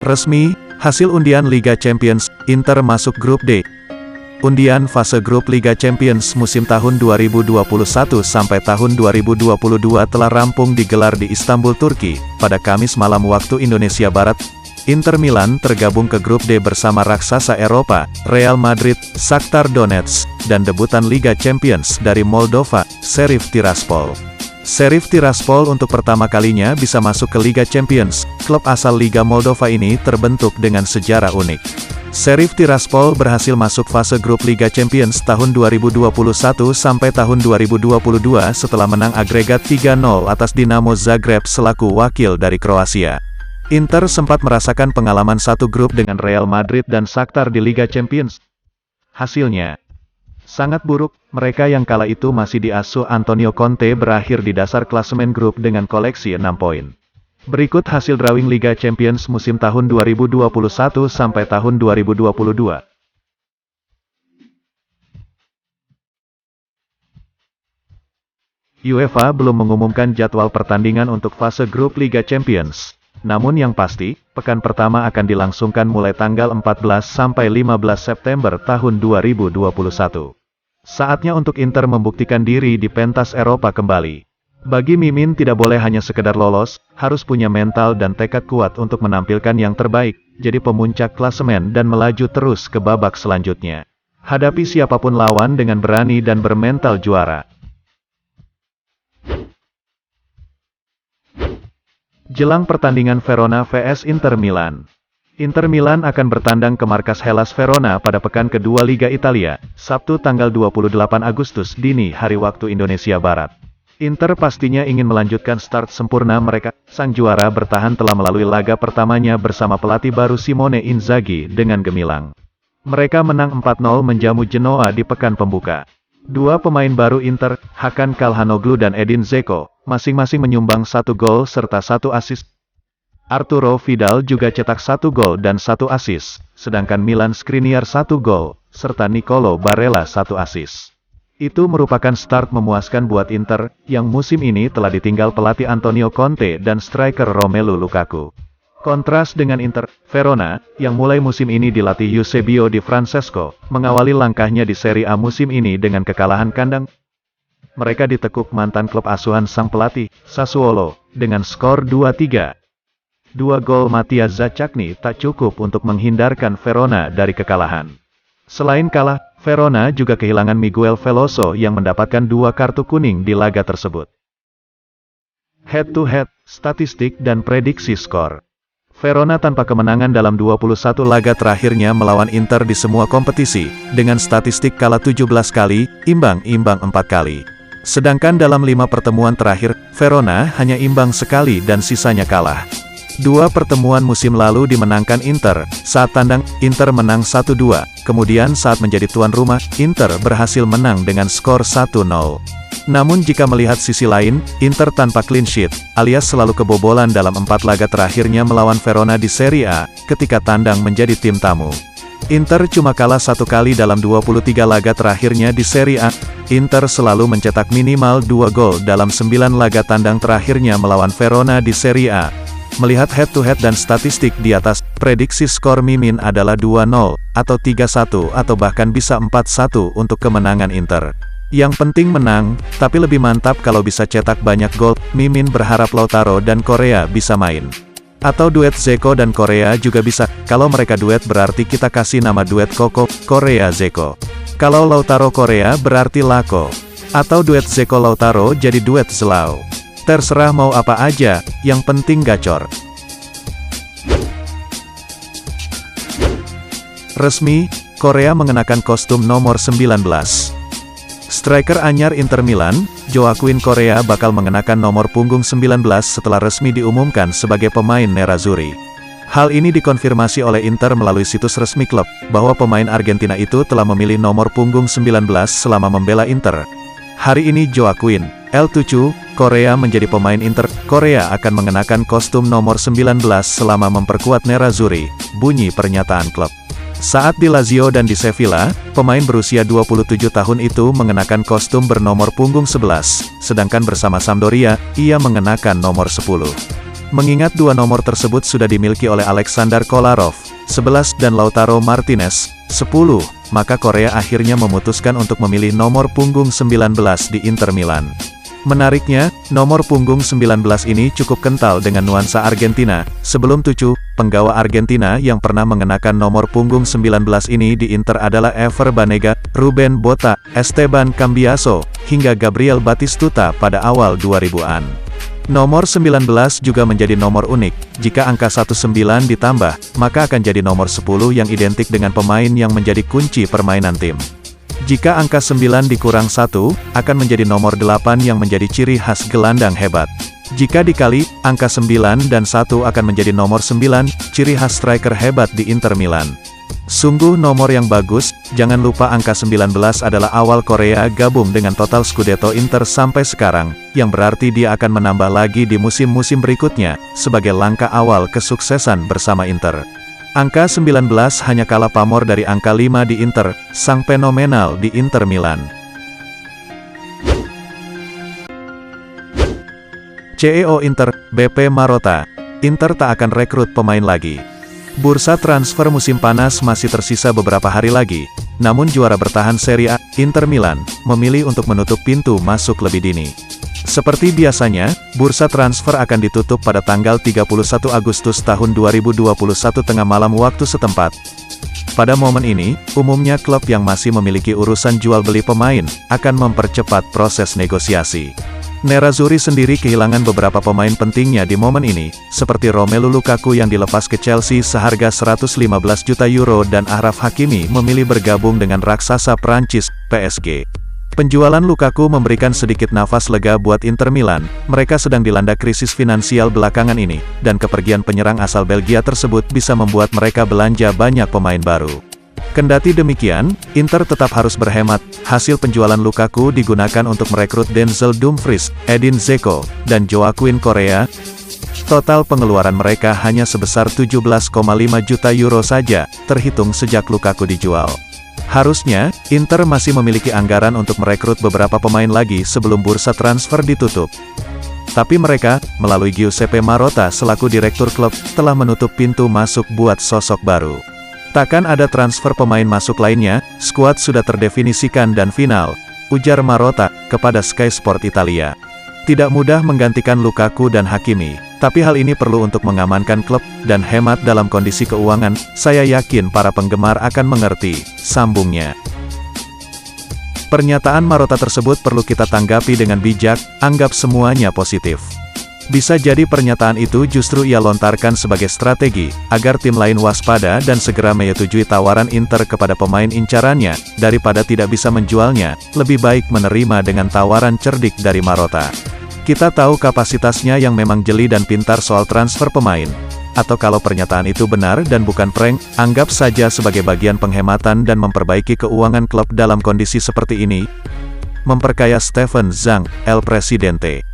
Resmi, hasil undian Liga Champions, Inter masuk grup D. Undian fase grup Liga Champions musim tahun 2021 sampai tahun 2022 telah rampung digelar di Istanbul, Turki, pada Kamis malam waktu Indonesia Barat. Inter Milan tergabung ke grup D bersama raksasa Eropa, Real Madrid, Shakhtar Donetsk, dan debutan Liga Champions dari Moldova, Sheriff Tiraspol. Sheriff Tiraspol untuk pertama kalinya bisa masuk ke Liga Champions. Klub asal Liga Moldova ini terbentuk dengan sejarah unik. Sheriff Tiraspol berhasil masuk fase grup Liga Champions tahun 2021 sampai tahun 2022 setelah menang agregat 3-0 atas Dinamo Zagreb selaku wakil dari Kroasia. Inter sempat merasakan pengalaman satu grup dengan Real Madrid dan Shakhtar di Liga Champions. Hasilnya sangat buruk. Mereka yang kala itu masih diasuh Antonio Conte berakhir di dasar klasemen grup dengan koleksi 6 poin. Berikut hasil drawing Liga Champions musim tahun 2021 sampai tahun 2022. UEFA belum mengumumkan jadwal pertandingan untuk fase grup Liga Champions. Namun yang pasti, pekan pertama akan dilangsungkan mulai tanggal 14 sampai 15 September tahun 2021. Saatnya untuk Inter membuktikan diri di pentas Eropa kembali. Bagi Mimin tidak boleh hanya sekedar lolos, harus punya mental dan tekad kuat untuk menampilkan yang terbaik, jadi pemuncak klasemen dan melaju terus ke babak selanjutnya. Hadapi siapapun lawan dengan berani dan bermental juara. Jelang pertandingan Verona vs Inter Milan. Inter Milan akan bertandang ke markas Hellas Verona pada pekan kedua Liga Italia, Sabtu tanggal 28 Agustus dini hari waktu Indonesia Barat. Inter pastinya ingin melanjutkan start sempurna mereka. Sang juara bertahan telah melalui laga pertamanya bersama pelatih baru Simone Inzaghi dengan gemilang. Mereka menang 4-0 menjamu Genoa di pekan pembuka. Dua pemain baru Inter, Hakan Calhanoglu dan Edin Dzeko, masing-masing menyumbang 1 gol serta 1 assist. Arturo Vidal juga cetak 1 gol dan 1 assist, sedangkan Milan Skriniar 1 gol, serta Nicolo Barella 1 assist. Itu merupakan start memuaskan buat Inter, yang musim ini telah ditinggal pelatih Antonio Conte dan striker Romelu Lukaku. Kontras dengan Inter, Verona, yang mulai musim ini dilatih Eusebio Di Francesco, mengawali langkahnya di Serie A musim ini dengan kekalahan kandang. Mereka ditekuk mantan klub asuhan sang pelatih, Sassuolo, dengan skor 2-3. 2 gol Mathias Zaccagni tak cukup untuk menghindarkan Verona dari kekalahan. Selain kalah, Verona juga kehilangan Miguel Veloso yang mendapatkan 2 kartu kuning di laga tersebut. Head-to-head, statistik dan prediksi skor. Verona tanpa kemenangan dalam 21 laga terakhirnya melawan Inter di semua kompetisi, dengan statistik kalah 17 kali, imbang 4 kali. Sedangkan dalam 5 pertemuan terakhir, Verona hanya imbang sekali dan sisanya kalah. 2 pertemuan musim lalu dimenangkan Inter, saat tandang, Inter menang 1-2, kemudian saat menjadi tuan rumah, Inter berhasil menang dengan skor 1-0. Namun jika melihat sisi lain, Inter tanpa clean sheet, alias selalu kebobolan dalam 4 laga terakhirnya melawan Verona di Serie A, ketika tandang menjadi tim tamu. Inter cuma kalah 1 kali dalam 23 laga terakhirnya di Serie A. Inter selalu mencetak minimal 2 gol dalam 9 laga tandang terakhirnya melawan Verona di Serie A. Melihat head-to-head dan statistik di atas, prediksi skor Mimin adalah 2-0, atau 3-1 atau bahkan bisa 4-1 untuk kemenangan Inter. Yang penting menang, tapi lebih mantap kalau bisa cetak banyak gol. Mimin berharap Lautaro dan Korea bisa main. Atau duet Dzeko dan Korea juga bisa. Kalau mereka duet berarti kita kasih nama duet Koko, Korea Dzeko. Kalau Lautaro Korea berarti Lako. Atau duet Dzeko Lautaro jadi duet Zlau. Terserah mau apa aja, yang penting gacor. Resmi, Korea mengenakan kostum nomor 19. Striker anyar Inter Milan, Joaquin Korea bakal mengenakan nomor punggung 19 setelah resmi diumumkan sebagai pemain Nerazzurri. Hal ini dikonfirmasi oleh Inter melalui situs resmi klub, bahwa pemain Argentina itu telah memilih nomor punggung 19 selama membela Inter. Hari ini Joaquin, L7, Korea menjadi pemain Inter. Korea akan mengenakan kostum nomor 19 selama memperkuat Nerazzurri, bunyi pernyataan klub. Saat di Lazio dan di Sevilla, pemain berusia 27 tahun itu mengenakan kostum bernomor punggung 11, sedangkan bersama Sampdoria, ia mengenakan nomor 10. Mengingat dua nomor tersebut sudah dimiliki oleh Alexander Kolarov, 11 dan Lautaro Martinez, 10, maka Korea akhirnya memutuskan untuk memilih nomor punggung 19 di Inter Milan. Menariknya, nomor punggung 19 ini cukup kental dengan nuansa Argentina. Sebelum Tucu, penggawa Argentina yang pernah mengenakan nomor punggung 19 ini di Inter adalah Ever Banega, Ruben Bota, Esteban Cambiaso, hingga Gabriel Batistuta pada awal 2000-an. Nomor 19 juga menjadi nomor unik. Jika angka 19 ditambah, maka akan jadi nomor 10 yang identik dengan pemain yang menjadi kunci permainan tim. Jika angka 9 dikurang 1, akan menjadi nomor 8 yang menjadi ciri khas gelandang hebat. Jika dikali, angka 9 dan 1 akan menjadi nomor 9, ciri khas striker hebat di Inter Milan. Sungguh nomor yang bagus. Jangan lupa angka 19 adalah awal Korea gabung dengan total Scudetto Inter sampai sekarang, yang berarti dia akan menambah lagi di musim-musim berikutnya, sebagai langkah awal kesuksesan bersama Inter. Angka 19 hanya kalah pamor dari angka 5 di Inter, sang fenomenal di Inter Milan. CEO Inter, BP Marotta. Inter tak akan rekrut pemain lagi. Bursa transfer musim panas masih tersisa beberapa hari lagi, namun juara bertahan Serie A, Inter Milan, memilih untuk menutup pintu masuk lebih dini. Seperti biasanya, bursa transfer akan ditutup pada tanggal 31 Agustus tahun 2021 tengah malam waktu setempat. Pada momen ini, umumnya klub yang masih memiliki urusan jual beli pemain, akan mempercepat proses negosiasi. Nerazzurri sendiri kehilangan beberapa pemain pentingnya di momen ini, seperti Romelu Lukaku yang dilepas ke Chelsea seharga 115 juta euro dan Achraf Hakimi memilih bergabung dengan raksasa Prancis, PSG. Penjualan Lukaku memberikan sedikit nafas lega buat Inter Milan. Mereka sedang dilanda krisis finansial belakangan ini, dan kepergian penyerang asal Belgia tersebut bisa membuat mereka belanja banyak pemain baru. Kendati demikian, Inter tetap harus berhemat. Hasil penjualan Lukaku digunakan untuk merekrut Denzel Dumfries, Edin Dzeko, dan Joaquin Correa. Total pengeluaran mereka hanya sebesar 17,5 juta euro saja, terhitung sejak Lukaku dijual. Harusnya, Inter masih memiliki anggaran untuk merekrut beberapa pemain lagi sebelum bursa transfer ditutup. Tapi mereka, melalui Giuseppe Marotta selaku direktur klub, telah menutup pintu masuk buat sosok baru. Takkan ada transfer pemain masuk lainnya, skuad sudah terdefinisikan dan final, ujar Marotta kepada Sky Sport Italia. Tidak mudah menggantikan Lukaku dan Hakimi, tapi hal ini perlu untuk mengamankan klub dan hemat dalam kondisi keuangan. Saya yakin para penggemar akan mengerti, sambungnya. Pernyataan Marotta tersebut perlu kita tanggapi dengan bijak, anggap semuanya positif. Bisa jadi pernyataan itu justru ia lontarkan sebagai strategi, agar tim lain waspada dan segera menyetujui tawaran Inter kepada pemain incarannya, daripada tidak bisa menjualnya, lebih baik menerima dengan tawaran cerdik dari Marotta. Kita tahu kapasitasnya yang memang jeli dan pintar soal transfer pemain. Atau kalau pernyataan itu benar dan bukan prank, anggap saja sebagai bagian penghematan dan memperbaiki keuangan klub dalam kondisi seperti ini. Memperkaya Steven Zhang, El Presidente.